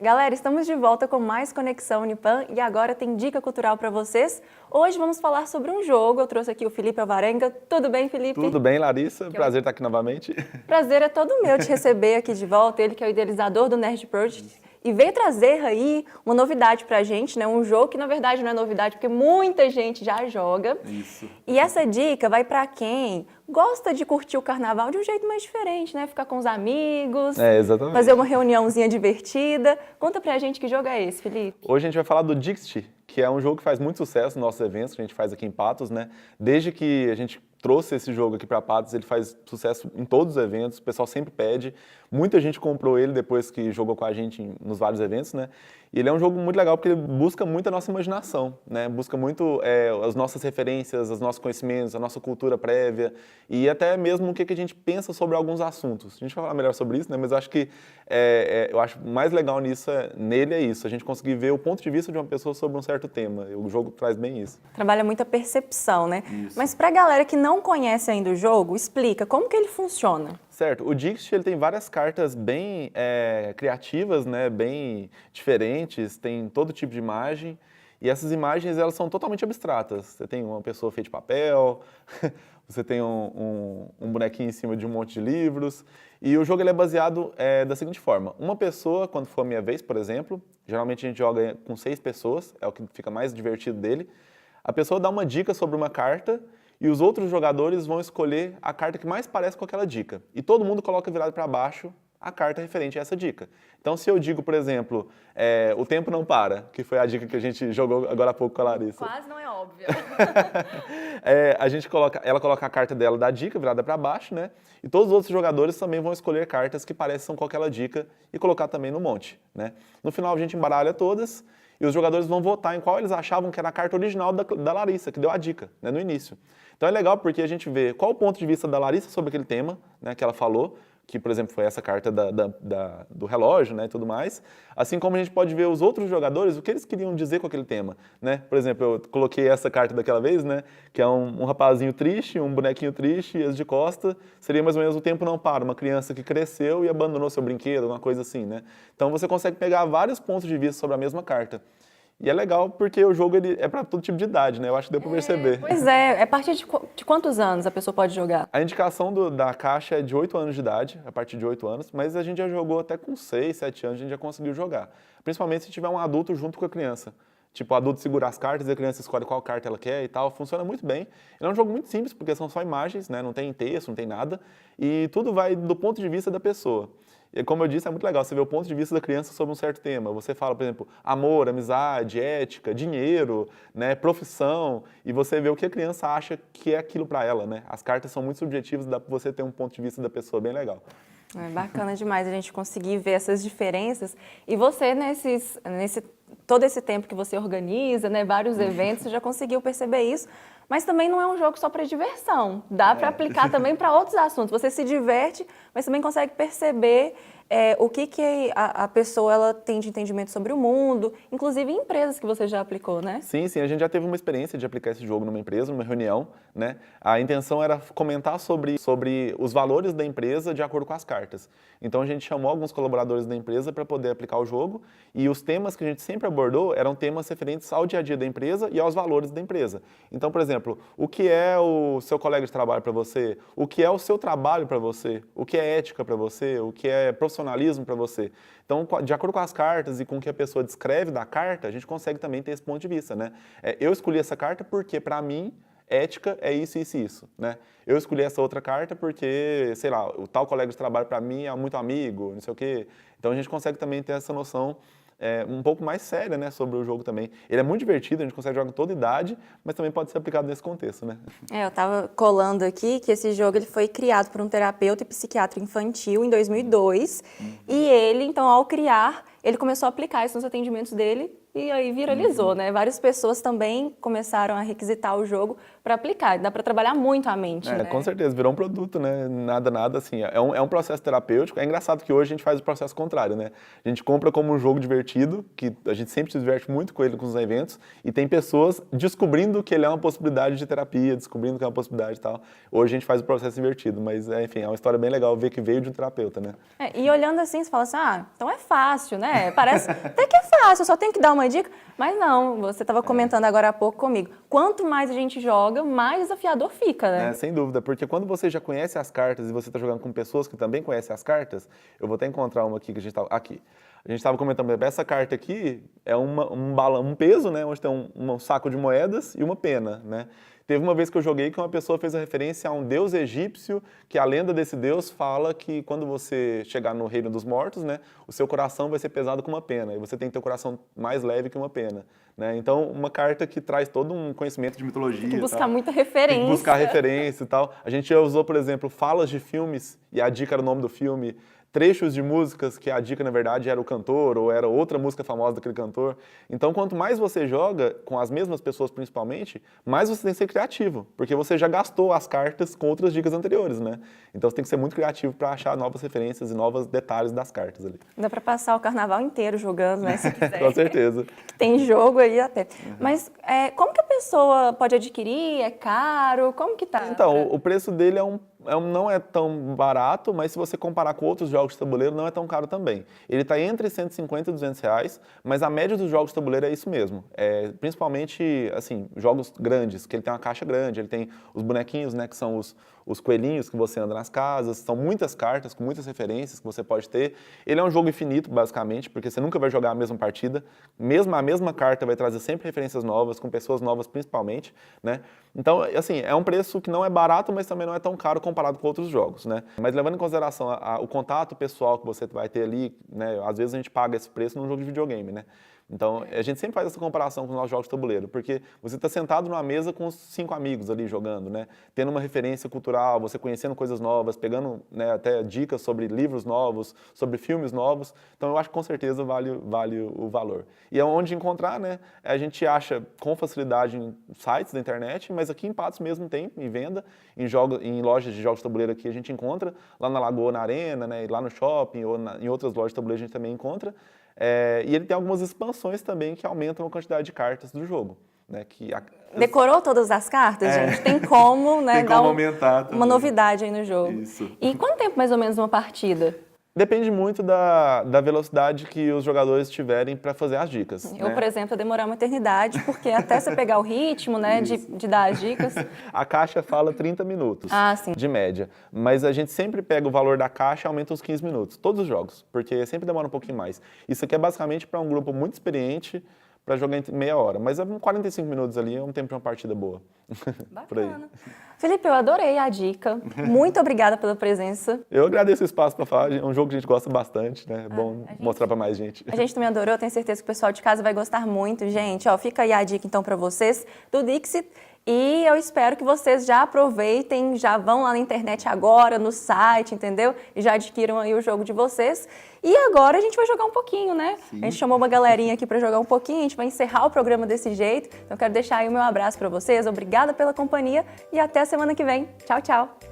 Galera, estamos de volta com mais Conexão Unipan e agora tem dica cultural para vocês. Hoje vamos falar sobre um jogo. Eu trouxe aqui o Felipe Alvarenga. Tudo bem, Felipe? Tudo bem, Larissa. Prazer estar aqui novamente. Prazer é todo meu te receber aqui de volta. Ele que é o idealizador do Nerd Project e veio trazer aí uma novidade pra gente, né? Um jogo que na verdade não é novidade porque muita gente já joga. Isso. E essa dica vai para quem gosta de curtir o carnaval de um jeito mais diferente, né? Ficar com os amigos, exatamente. fazer uma reuniãozinha divertida. Conta pra gente que jogo é esse, Felipe. Hoje a gente vai falar do Dixit, que é um jogo que faz muito sucesso nos nossos eventos, que a gente faz aqui em Patos, né? Desde que a gente trouxe esse jogo aqui para Patos, ele faz sucesso em todos os eventos, o pessoal sempre pede. Muita gente comprou ele depois que jogou com a gente nos vários eventos, né? E ele é um jogo muito legal porque ele busca muito a nossa imaginação, né? Busca muito as nossas referências, os nossos conhecimentos, a nossa cultura prévia e até mesmo o que a gente pensa sobre alguns assuntos. A gente vai falar melhor sobre isso, né? Mas eu acho que eu acho mais legal nele é isso, a gente conseguir ver o ponto de vista de uma pessoa sobre um certo tema. O jogo traz bem isso. Trabalha muito a percepção, né? Isso. Mas pra galera que não conhece ainda o jogo, explica como que ele funciona. Certo, o Dixit ele tem várias cartas bem criativas, né, bem diferentes, tem todo tipo de imagem, e essas imagens elas são totalmente abstratas. Você tem uma pessoa feita de papel, você tem um bonequinho em cima de um monte de livros, e o jogo ele é baseado da seguinte forma: uma pessoa, quando for a minha vez, por exemplo, geralmente a gente joga com 6 pessoas, é o que fica mais divertido dele, a pessoa dá uma dica sobre uma carta, e os outros jogadores vão escolher a carta que mais parece com aquela dica. E todo mundo coloca virado para baixo a carta referente a essa dica. Então, se eu digo, por exemplo, o tempo não para, que foi a dica que a gente jogou agora há pouco com a Larissa. Quase não é óbvio. Ela coloca a carta dela da dica virada para baixo, né? E todos os outros jogadores também vão escolher cartas que pareçam com aquela dica e colocar também no monte, né? No final, a gente embaralha todas e os jogadores vão votar em qual eles achavam que era a carta original da Larissa, que deu a dica, né, no início. Então é legal porque a gente vê qual o ponto de vista da Larissa sobre aquele tema, né, que ela falou, que, por exemplo, foi essa carta do relógio, né, e tudo mais. Assim como a gente pode ver os outros jogadores, o que eles queriam dizer com aquele tema, né? Por exemplo, eu coloquei essa carta daquela vez, né, que é um rapazinho triste, um bonequinho triste, e as de costa, seria mais ou menos o tempo não para, uma criança que cresceu e abandonou seu brinquedo, uma coisa assim, né? Então você consegue pegar vários pontos de vista sobre a mesma carta. E é legal porque o jogo ele é para todo tipo de idade, né? Eu acho que deu para perceber. Pois é. A partir de quantos anos a pessoa pode jogar? A indicação da caixa é de 8 anos de idade, a partir de 8 anos, mas a gente já jogou até com 6, 7 anos, a gente já conseguiu jogar. Principalmente se tiver um adulto junto com a criança. Tipo, o adulto segura as cartas e a criança escolhe qual carta ela quer e tal. Funciona muito bem. Ele é um jogo muito simples, porque são só imagens, né? Não tem texto, não tem nada. E tudo vai do ponto de vista da pessoa. E como eu disse, é muito legal você ver o ponto de vista da criança sobre um certo tema. Você fala, por exemplo, amor, amizade, ética, dinheiro, né, profissão, e você vê o que a criança acha que é aquilo para ela, né? As cartas são muito subjetivas, dá para você ter um ponto de vista da pessoa bem legal. É bacana demais a gente conseguir ver essas diferenças. E você, todo esse tempo que você organiza, né, vários eventos, você já conseguiu perceber isso. Mas também não é um jogo só para diversão. Dá para aplicar também para outros assuntos. Você se diverte, mas também consegue perceber o que a pessoa ela tem de entendimento sobre o mundo, inclusive em empresas que você já aplicou, né? Sim, a gente já teve uma experiência de aplicar esse jogo numa empresa, numa reunião, né? A intenção era comentar sobre os valores da empresa de acordo com as cartas. Então a gente chamou alguns colaboradores da empresa para poder aplicar o jogo e os temas que a gente sempre abordou eram temas referentes ao dia a dia da empresa e aos valores da empresa. Então, por exemplo, o que é o seu colega de trabalho para você? O que é o seu trabalho para você? O que é ética para você? O que é profissionalismo para você? Então, de acordo com as cartas e com o que a pessoa descreve da carta, a gente consegue também ter esse ponto de vista, né? Eu escolhi essa carta porque, para mim, ética é isso, isso e isso, né? Eu escolhi essa outra carta porque, sei lá, o tal colega de trabalho para mim é muito amigo, não sei o quê. Então, a gente consegue também ter essa noção um pouco mais séria, né, sobre o jogo também. Ele é muito divertido, a gente consegue jogar com toda idade, mas também pode ser aplicado nesse contexto, né? Eu estava colando aqui que esse jogo ele foi criado por um terapeuta e psiquiatra infantil em 2002. E ele, então, ao criar, ele começou a aplicar isso nos atendimentos dele e aí viralizou, né? Várias pessoas também começaram a requisitar o jogo para aplicar. Dá para trabalhar muito a mente, né? Com certeza, virou um produto, né? Nada, assim. É um processo terapêutico. É engraçado que hoje a gente faz o processo contrário, né? A gente compra como um jogo divertido, que a gente sempre se diverte muito com ele, com os eventos, e tem pessoas descobrindo que ele é uma possibilidade de terapia, descobrindo que é uma possibilidade e tal. Hoje a gente faz o processo invertido, mas, enfim, é uma história bem legal ver que veio de um terapeuta, né? E olhando assim, você fala assim, então é fácil, né? Parece até que é fácil, só tem que dar uma dica. Mas não, você estava comentando agora há pouco comigo. Quanto mais a gente joga, mais desafiador fica, né? Sem dúvida, porque quando você já conhece as cartas e você está jogando com pessoas que também conhecem as cartas, eu vou até encontrar uma aqui que a gente estava... Aqui. A gente estava comentando, essa carta aqui é um peso, né? Onde tem um saco de moedas e uma pena, né? Teve uma vez que eu joguei que uma pessoa fez a referência a um deus egípcio, que a lenda desse deus fala que quando você chegar no reino dos mortos, né, o seu coração vai ser pesado com uma pena, e você tem que ter o coração mais leve que uma pena. Né? Então, uma carta que traz todo um conhecimento de mitologia. Tem que buscar muita referência. Tem que buscar referência e tal. A gente já usou, por exemplo, falas de filmes, e a dica era o nome do filme, trechos de músicas que a dica, na verdade, era o cantor ou era outra música famosa daquele cantor. Então, quanto mais você joga, com as mesmas pessoas principalmente, mais você tem que ser criativo, porque você já gastou as cartas com outras dicas anteriores, né? Então, você tem que ser muito criativo para achar novas referências e novos detalhes das cartas ali. Dá para passar o carnaval inteiro jogando, né, se quiser. Com certeza. Tem jogo aí até. Mas como que a pessoa pode adquirir? É caro? Como que tá? Então, o preço dele não é tão barato, mas se você comparar com outros jogos de tabuleiro, não é tão caro também. Ele está entre 150 e 200 reais, mas a média dos jogos de tabuleiro é isso mesmo. Principalmente, assim, jogos grandes, que ele tem uma caixa grande, ele tem os bonequinhos, né, que são os coelhinhos que você anda nas casas, são muitas cartas, com muitas referências que você pode ter. Ele é um jogo infinito, basicamente, porque você nunca vai jogar a mesma partida. Mesmo a mesma carta vai trazer sempre referências novas, com pessoas novas principalmente, né? Então, assim, é um preço que não é barato, mas também não é tão caro comparado com outros jogos, né? Mas levando em consideração o contato pessoal que você vai ter ali, né? Às vezes a gente paga esse preço num jogo de videogame, né? Então, a gente sempre faz essa comparação com os nossos jogos de tabuleiro, porque você está sentado numa mesa com os 5 amigos ali jogando, né? Tendo uma referência cultural, você conhecendo coisas novas, pegando, né, até dicas sobre livros novos, sobre filmes novos. Então, eu acho que com certeza vale o valor. E é onde encontrar, né? A gente acha com facilidade em sites da internet, mas aqui em Patos mesmo tem em venda, em lojas de jogos de tabuleiro aqui a gente encontra, lá na Lagoa, na Arena, né? Lá no shopping ou em outras lojas de tabuleiro a gente também encontra. E ele tem algumas expansões também que aumentam a quantidade de cartas do jogo. Né, Decorou todas as cartas, gente? Tem como, né, tem como aumentar uma novidade aí no jogo. Isso. E quanto tempo mais ou menos uma partida? Depende muito da velocidade que os jogadores tiverem para fazer as dicas. Eu, por exemplo, ia demorar uma eternidade, porque até você pegar o ritmo, né, de dar as dicas... A caixa fala 30 minutos, sim. de média. Mas a gente sempre pega o valor da caixa e aumenta uns 15 minutos. Todos os jogos, porque sempre demora um pouquinho mais. Isso aqui é basicamente para um grupo muito experiente, para jogar em meia hora. Mas 45 minutos ali é um tempo de uma partida boa. Bacana. Felipe, eu adorei a dica. Muito obrigada pela presença. Eu agradeço o espaço para falar. É um jogo que a gente gosta bastante, né? É bom mostrar para mais gente. A gente também adorou. Eu tenho certeza que o pessoal de casa vai gostar muito. Gente, fica aí a dica então para vocês do Dixit. E eu espero que vocês já aproveitem, já vão lá na internet agora, no site, entendeu? E já adquiram aí o jogo de vocês. E agora a gente vai jogar um pouquinho, né? Sim. A gente chamou uma galerinha aqui para jogar um pouquinho, a gente vai encerrar o programa desse jeito. Então eu quero deixar aí o meu abraço para vocês, obrigada pela companhia e até a semana que vem. Tchau, tchau!